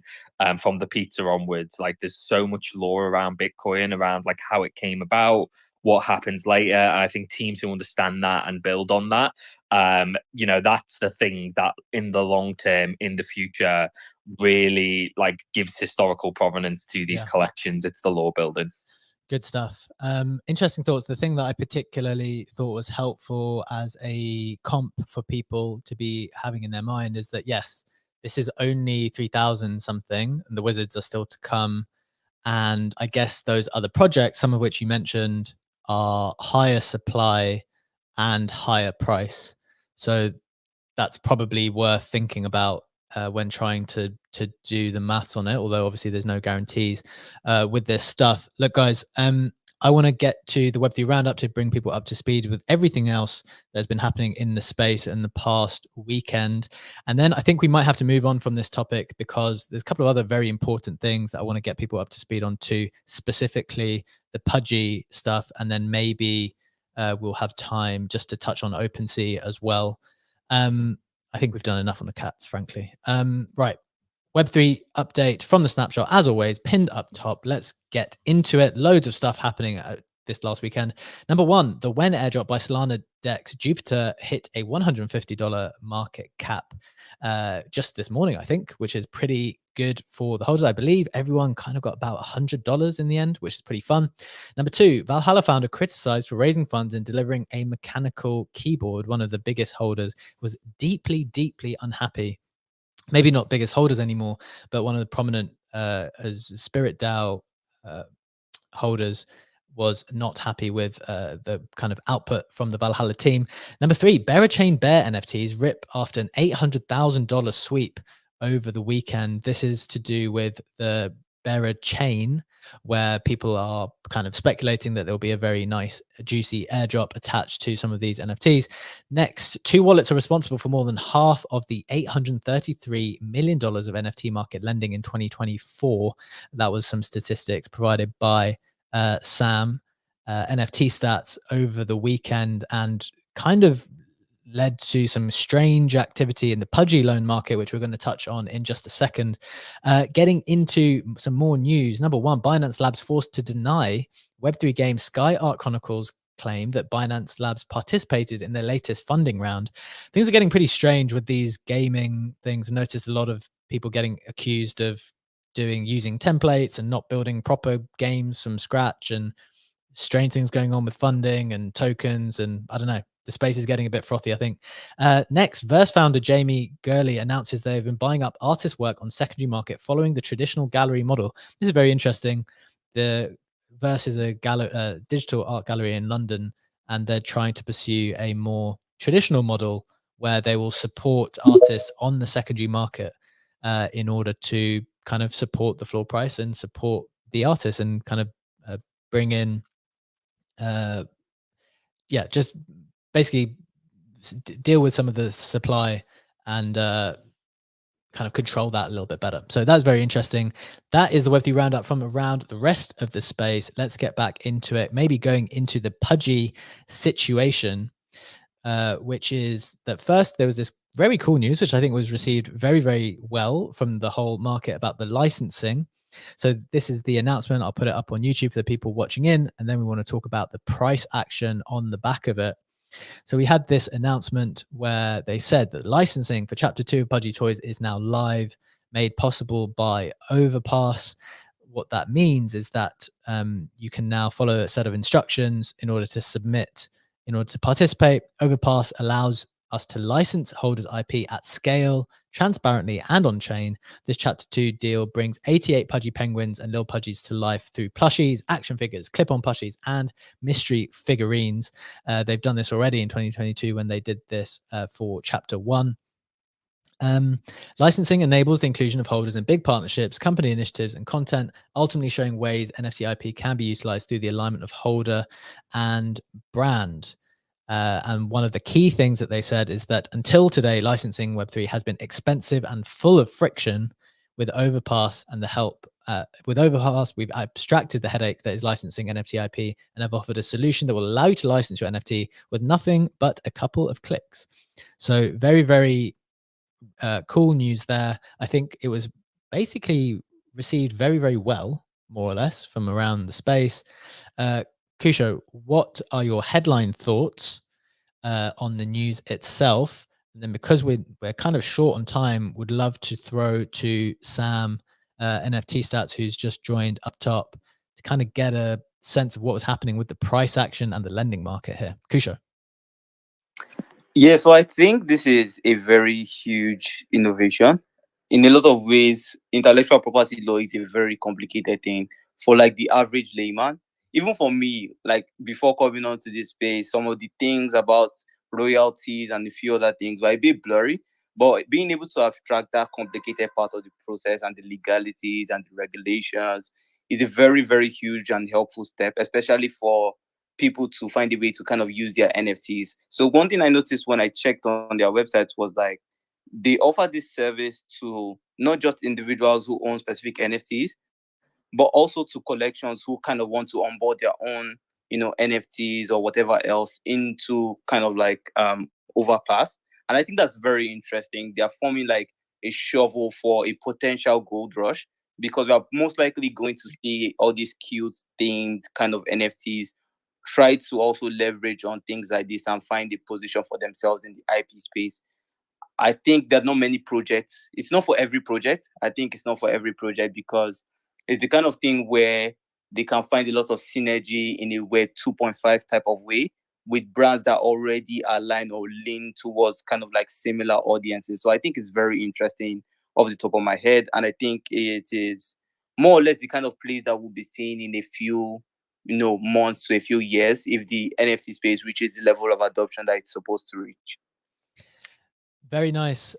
From the pizza onwards, like there's so much lore around Bitcoin, around like how it came about, what happens later. And I think teams who understand that and build on that, that's the thing that in the long term, in the future, really like gives historical provenance to these collections. It's the lore building. Good stuff. Interesting thoughts. The thing that I particularly thought was helpful as a comp for people to be having in their mind is that, yes, this is only 3,000 something, and the Wizards are still to come. And I guess those other projects, some of which you mentioned, are higher supply and higher price. So that's probably worth thinking about when trying to do the maths on it. Although obviously there's no guarantees with this stuff. Look, guys, I want to get to the Web3 roundup to bring people up to speed with everything else that's been happening in the space in the past weekend. And then I think we might have to move on from this topic because there's a couple of other very important things that I want to get people up to speed on too, specifically the Pudgy stuff. And then maybe we'll have time just to touch on OpenSea as well. I think we've done enough on the cats, frankly. Right. Web3 update from the snapshot, as always, pinned up top. Let's get into it. Loads of stuff happening this last weekend. Number one, the When airdrop by Solana Dex Jupiter hit a $150 market cap just this morning, I think, which is pretty good for the holders. I believe everyone kind of got about $100 in the end, which is pretty fun. Number two, Valhalla founder criticized for raising funds and delivering a mechanical keyboard. One of the biggest holders was deeply unhappy. Maybe not biggest holders anymore, but one of the prominent as Spirit DAO holders was not happy with the kind of output from the Valhalla team. Number three, Berachain Bear NFTs rip after an $800,000 sweep over the weekend. This is to do with the bearer chain, where people are kind of speculating that there'll be a very nice, juicy airdrop attached to some of these NFTs. Next, 2 wallets are responsible for more than half of the $833 million of NFT market lending in 2024. That was some statistics provided by Sam, NFT Stats, over the weekend, and kind of led to some strange activity in the pudgy loan market, which we're going to touch on in just a second. Getting into some more news. Number one, Binance Labs forced to deny Web3 game Sky Art Chronicles claim that Binance Labs participated in their latest funding round. Things are getting pretty strange with these gaming things. I've noticed a lot of people getting accused of using templates and not building proper games from scratch, and strange things going on with funding and tokens, and I don't know. The space is getting a bit frothy, I think. Next, Verse founder Jamie Gurley announces they've been buying up artist work on secondary market following the traditional gallery model. This is very interesting. The Verse is a digital art gallery in London, and they're trying to pursue a more traditional model where they will support artists on the secondary market in order to kind of support the floor price and support the artists, and kind of bring in just basically deal with some of the supply and kind of control that a little bit better. So that's very interesting. That is the Web3 roundup from around the rest of the space. Let's get back into it, maybe going into the pudgy situation, which is that first there was this very cool news, which I think was received very, very well from the whole market, about the licensing. So this is the announcement. I'll put it up on YouTube for the people watching in, and then we want to talk about the price action on the back of it. So we had this announcement where they said that licensing for Chapter 2 of Pudgy Toys is now live, made possible by Overpass. What that means is that you can now follow a set of instructions in order to submit, in order to participate. Overpass allows us to license holders' IP at scale, transparently, and on chain. This Chapter 2 deal brings 88 Pudgy Penguins and Lil Pudgies to life through plushies, action figures, clip-on plushies, and mystery figurines. They've done this already in 2022 when they did this for Chapter 1. Licensing enables the inclusion of holders in big partnerships, company initiatives, and content, ultimately showing ways NFT IP can be utilized through the alignment of holder and brand. And one of the key things that they said is that until today, licensing Web3 has been expensive and full of friction. With Overpass and the help, with Overpass, we've abstracted the headache that is licensing NFT IP and have offered a solution that will allow you to license your NFT with nothing but a couple of clicks. So very, very cool news there. I think it was basically received very, very well, more or less, from around the space. Kusho, what are your headline thoughts on the news itself? And then, because we're kind of short on time, would love to throw to Sam, NFT Stats, who's just joined up top, to kind of get a sense of what was happening with the price action and the lending market here. Kusho. Yeah, so I think this is a very huge innovation. In a lot of ways, intellectual property law is a very complicated thing for like the average layman. Even for me, like before coming onto this space, some of the things about royalties and a few other things were a bit blurry. But being able to abstract that complicated part of the process and the legalities and the regulations is a very, very huge and helpful step, especially for people to find a way to kind of use their NFTs. So one thing I noticed when I checked on their website was like they offer this service to not just individuals who own specific NFTs, but also to collections who kind of want to onboard their own, NFTs or whatever else into kind of like Overpass. And I think that's very interesting. They are forming like a shovel for a potential gold rush, because we are most likely going to see all these cute themed kind of NFTs try to also leverage on things like this and find a position for themselves in the IP space. I think there are not many projects. It's not for every project. I think it's not for every project because it's the kind of thing where they can find a lot of synergy in a Web 2.5 type of way with brands that already align or lean towards kind of like similar audiences. So I think it's very interesting off the top of my head. And I think it is more or less the kind of place that we'll be seeing in a few months to a few years if the NFT space reaches the level of adoption that it's supposed to reach. Very nice,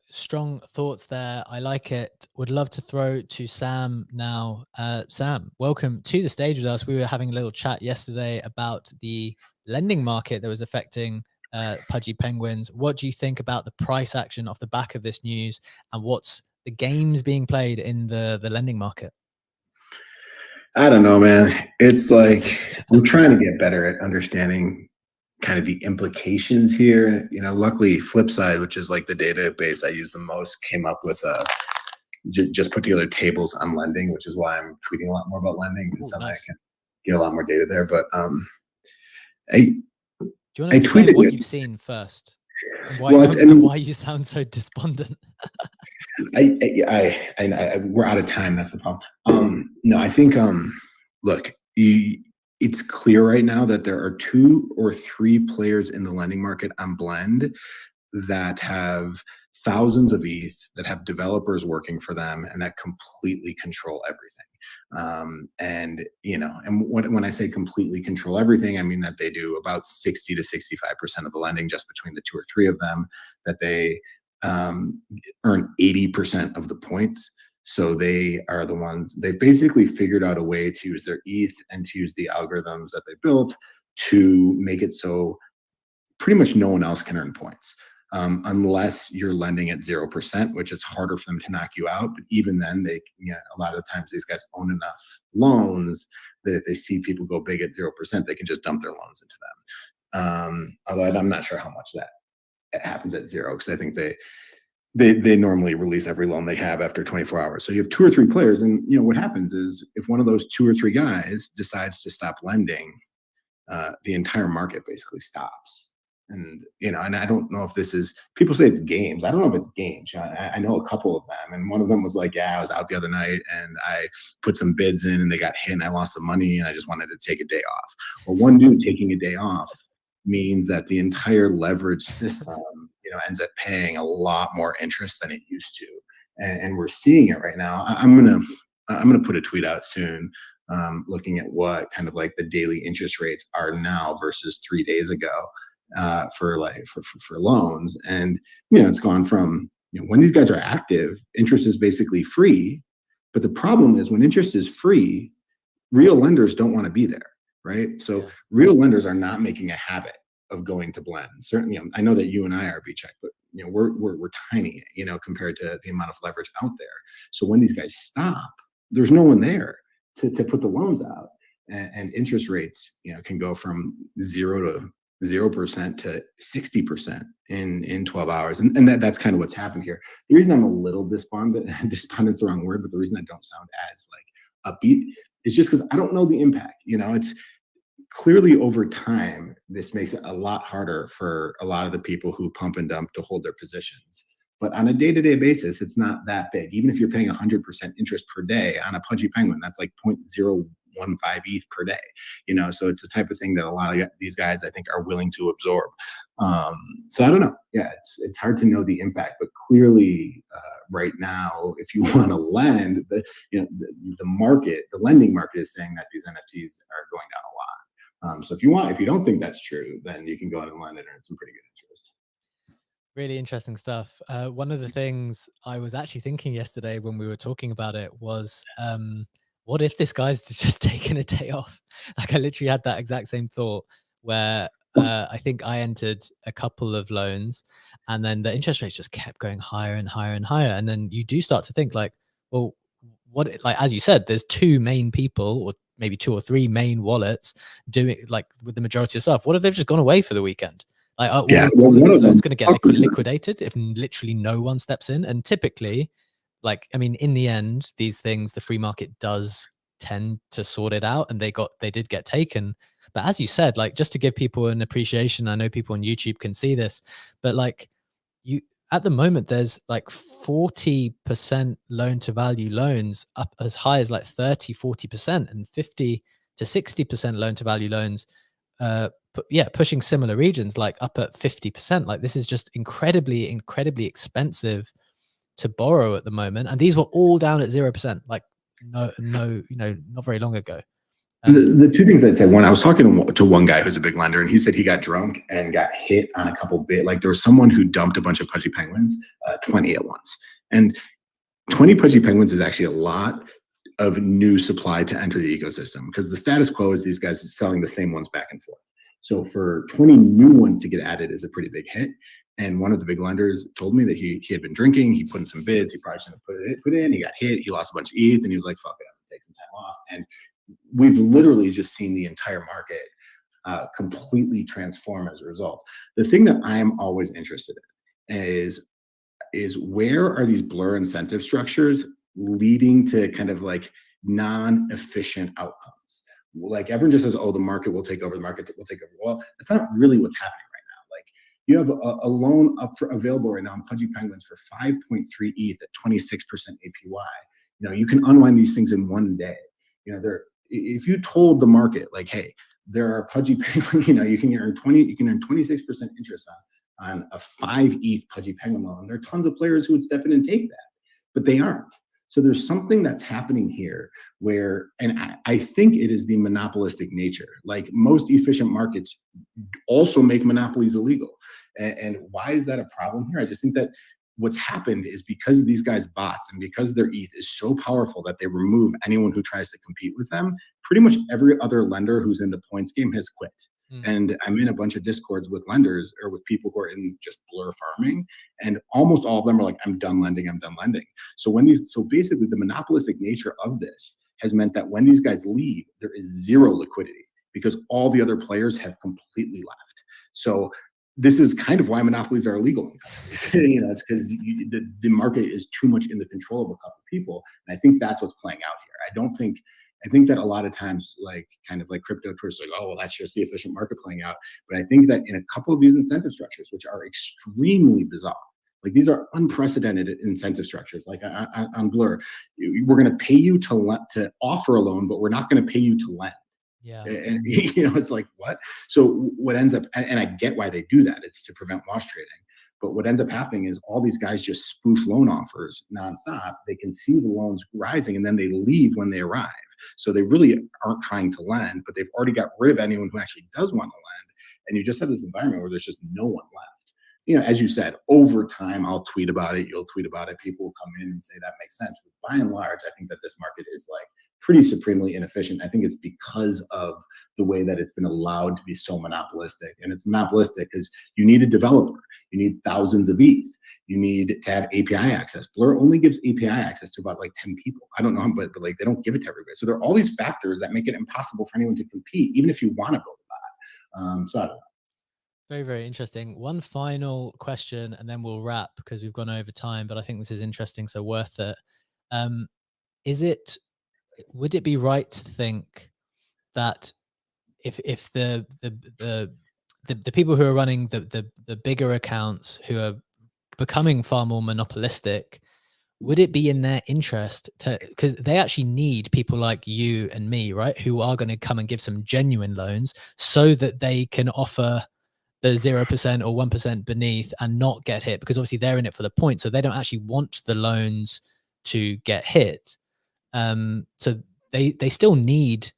strong thoughts there. I like it. Would love to throw to Sam now. Sam, welcome to the stage with us. We were having a little chat yesterday about the lending market that was affecting Pudgy Penguins. What do you think about the price action off the back of this news, and what's the games being played in the lending market? I don't know, man. It's like I'm trying to get better at understanding kind of the implications here. Luckily, Flipside, which is like the database I use the most, came up with just put together tables on lending, which is why I'm tweeting a lot more about lending, because I Nice. can get a lot more data there. But Do you want to explain what you've seen first, and why you sound so despondent? We're out of time. That's the problem. No, I think look, it's clear right now that there are 2 or 3 players in the lending market on Blend that have thousands of ETH, that have developers working for them, and that completely control everything. And when I say completely control everything, I mean that they do about 60 to 65% of the lending just between the 2 or 3 of them, that they earn 80% of the points. So they are the ones, they basically figured out a way to use their ETH and to use the algorithms that they built to make it so pretty much no one else can earn points. Unless you're lending at 0%, which is harder for them to knock you out. But even then, a lot of the times these guys own enough loans that if they see people go big at 0%, they can just dump their loans into them. Although I'm not sure how much that happens at 0, because I think they normally release every loan they have after 24 hours. So you have 2 or 3 players, and what happens is if one of those 2 or 3 guys decides to stop lending, the entire market basically stops. And and I don't know if this is, people say it's games. I don't know if it's games. I know a couple of them, and one of them was like, yeah, I was out the other night and I put some bids in and they got hit and I lost some money and I just wanted to take a day off. Well, one dude taking a day off means that the entire leverage system ends up paying a lot more interest than it used to, and we're seeing it right now. I'm gonna put a tweet out soon, looking at what kind of like the daily interest rates are now versus 3 days ago, for loans. And it's gone from, when these guys are active, interest is basically free. But the problem is, when interest is free, real lenders don't want to be there, right? So real lenders are not making a habit of going to Blend. Certainly, I know that you and I are B-Check, but we're tiny, compared to the amount of leverage out there. So when these guys stop, there's no one there to put the loans out, and interest rates, can go from 0% to 60% in 12 hours, and that's kind of what's happened here. The reason I'm a little despondent's the wrong word, but the reason I don't sound as like upbeat is just because I don't know the impact. It's clearly over time, this makes it a lot harder for a lot of the people who pump and dump to hold their positions. But on a day-to-day basis, it's not that big. Even if you're paying 100% interest per day on a Pudgy Penguin, that's like 0.015 ETH per day. So it's the type of thing that a lot of these guys, I think, are willing to absorb. So I don't know. Yeah, it's hard to know the impact, but clearly, right now, if you want to lend, the market, the lending market is saying that these NFTs are going down a lot. So if you don't think that's true, then you can go out and lend and earn some pretty good interest. Really interesting stuff. One of the things I was actually thinking yesterday when we were talking about it was, what if this guy's just taken a day off? Like, I literally had that exact same thought where I think I entered a couple of loans and then the interest rates just kept going higher and higher and higher. And then you do start to think like, well, as you said, there's 2 main people, or maybe 2 or 3 main wallets doing like with the majority of stuff. What if they've just gone away for the weekend? Like, all of these loans going to get liquidated if literally no one steps in. And typically, like, I mean, in the end, these things, the free market does tend to sort it out, and they did get taken. But as you said, like, just to give people an appreciation, I know people on YouTube can see this, but like, at the moment, there's like 40% loan to value loans up as high as like 30-40%, and 50 to 60% loan to value loans, pushing similar regions like up at 50%. Like, this is just incredibly expensive to borrow at the moment, and these were all down at 0%, like not very long ago. The two things I'd say, one, I was talking to one guy who's a big lender, and he said he got drunk and got hit on a couple bit. Like there was someone who dumped a bunch of pudgy penguins, 20 at once. And 20 pudgy penguins is actually a lot of new supply to enter the ecosystem, because the status quo is these guys selling the same ones back and forth. So for 20 new ones to get added is a pretty big hit. And one of the big lenders told me that he had been drinking, he put in some bids, he probably shouldn't have put in, he got hit, he lost a bunch of ETH, and he was like, fuck it, I'm gonna take some time off. And we've literally just seen the entire market completely transform as a result. The thing that I'm always interested in is where are these Blur incentive structures leading to kind of like non-efficient outcomes? Like everyone just says, oh, the market will take over, the market will take over. Well, that's not really what's happening right now. Like you have a loan available right now on Pudgy Penguins for 5.3 ETH at 26% APY. You know, you can unwind these things in one day. You know, if you told the market like, hey, there are Pudgy Penguin, you know, you can earn 26% interest on a 5 ETH Pudgy Penguin loan. There are tons of players who would step in and take that, but they aren't. So there's something that's happening here where, and I think it is the monopolistic nature. Like most efficient markets also make monopolies illegal. And why is that a problem here? I just think that what's happened is because these guys bots and because their ETH is so powerful that they remove anyone who tries to compete with them, pretty much every other lender who's in the points game has quit. And I'm in a bunch of discords with lenders or with people who are in just Blur farming, and almost all of them are like, I'm done lending. So basically the monopolistic nature of this has meant that when these guys leave, there is zero liquidity because all the other players have completely left. So this is kind of why monopolies are illegal in countries. You know, it's because the market is too much in the control of a couple of people. And I think that's what's playing out here. I think that a lot of times, like kind of like crypto tourists, like, oh, well, that's just the efficient market playing out. But I think that in a couple of these incentive structures, which are extremely bizarre, like these are unprecedented incentive structures. Like on Blur, we're going to pay you to offer a loan, but we're not going to pay you to lend. Yeah. And you know, it's like, what? So what ends up, and I get why they do that, it's to prevent wash trading. But what ends up happening is all these guys just spoof loan offers nonstop. They can see the loans rising and then they leave when they arrive. So they really aren't trying to lend, but they've already got rid of anyone who actually does want to lend. And you just have this environment where there's just no one left. You know, as you said, over time, I'll tweet about it. You'll tweet about it. People will come in and say that makes sense. But by and large, I think that this market is like pretty supremely inefficient. I think it's because of the way that it's been allowed to be so monopolistic. And it's monopolistic because you need a developer. You need thousands of ETH. You need to have API access. Blur only gives API access to about like 10 people. I don't know, but like they don't give it to everybody. So there are all these factors that make it impossible for anyone to compete, even if you want to build a bot. So I don't know. Very, very interesting. One final question, and then we'll wrap because we've gone over time, but I think this is interesting, so worth it. Would it be right to think that if the people who are running the bigger accounts who are becoming far more monopolistic, would it be in their interest to, because they actually need people like you and me, right, who are going to come and give some genuine loans so that they can offer the 0% or 1% beneath and not get hit, because obviously they're in it for the point, so they don't actually want the loans to get hit. So they still need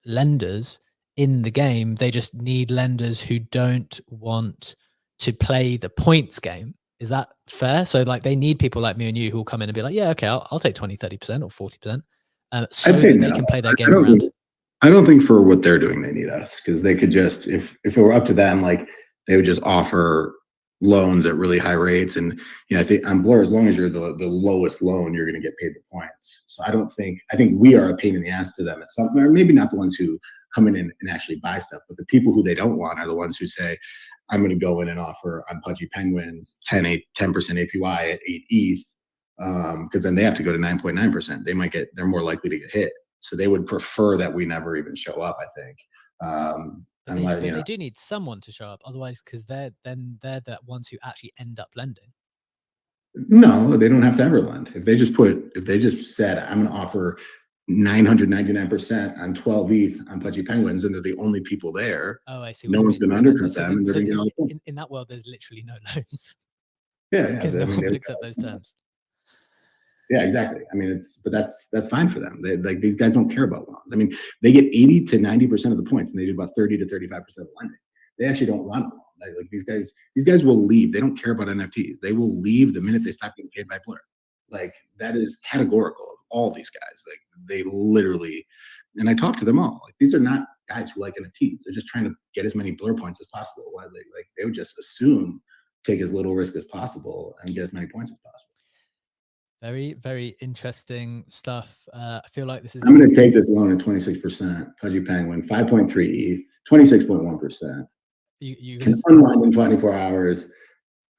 lenders in the game. They just need lenders who don't want to play the points game. Is that fair? So like they need people like me and you who will come in and be like, yeah, okay, I'll take 20, 30% or 40%, so that they can play their game around. I don't think for what they're doing they need us, because they could just, if it were up to them, like they would just offer loans at really high rates. And you know, I think on Blur, as long as you're the lowest loan, you're going to get paid the points. So I think we are a pain in the ass to them at some, or maybe not the ones who come in and actually buy stuff, but the people who they don't want are the ones who say, I'm going to go in and offer on Pudgy Penguins 10% APY at 8 ETH, because then they have to go to 9.9%. They're more likely to get hit. So they would prefer that we never even show up, I think. But they do need someone to show up, otherwise, because they're the ones who actually end up lending. No, they don't have to ever lend. If they just said, I'm going to offer 999% on 12 ETH on Pudgy Penguins, and they're the only people there. Oh, I see. No one's going to undercut them, and they're going to get in that world, there's literally no loans. Yeah, because no one would accept those terms. Yeah, exactly. I mean, but that's fine for them. Like these guys don't care about loans. I mean, they get 80 to 90% of the points, and they do about 30 to 35% of lending. They actually don't want a loan. Like these guys will leave. They don't care about NFTs. They will leave the minute they stop getting paid by Blur. Like that is categorical of all these guys. Like they literally, and I talk to them all. Like these are not guys who like NFTs. They're just trying to get as many Blur points as possible. Why they would just assume take as little risk as possible and get as many points as possible. Very, very interesting stuff. I feel like this is. I'm going to take this loan at 26%. Pudgy Penguin, 5.3 ETH, 26.1%. You can unwind in 24 hours.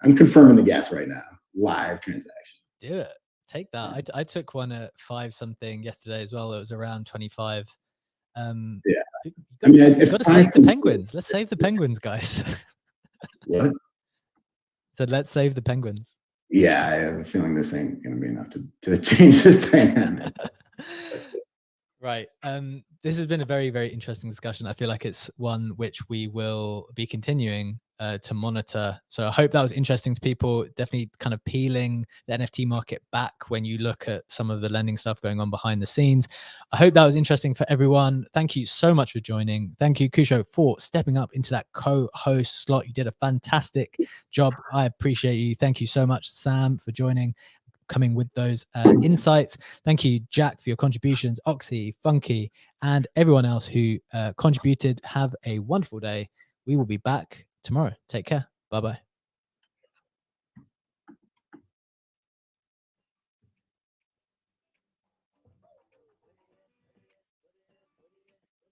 I'm confirming the gas right now. Live transaction. Do it. Take that. I took one at 5 something yesterday as well. It was around 25. Yeah. You got to save the Penguins. Let's save the Penguins, guys. What? So let's save the Penguins. Yeah, I have a feeling this ain't going to be enough to change this dynamic. Right. This has been a very, very interesting discussion. I feel like it's one which we will be continuing to monitor. So I hope that was interesting to people. Definitely kind of peeling the NFT market back when you look at some of the lending stuff going on behind the scenes. I hope that was interesting for everyone. Thank you so much for joining. Thank you, Kusho, for stepping up into that co-host slot. You did a fantastic job. I appreciate you. Thank you so much, Sam, for joining, coming with those insights. Thank you, Jack, for your contributions, Oxy, Funky, and everyone else who contributed. Have a wonderful day. We will be back tomorrow. Take care. Bye-bye.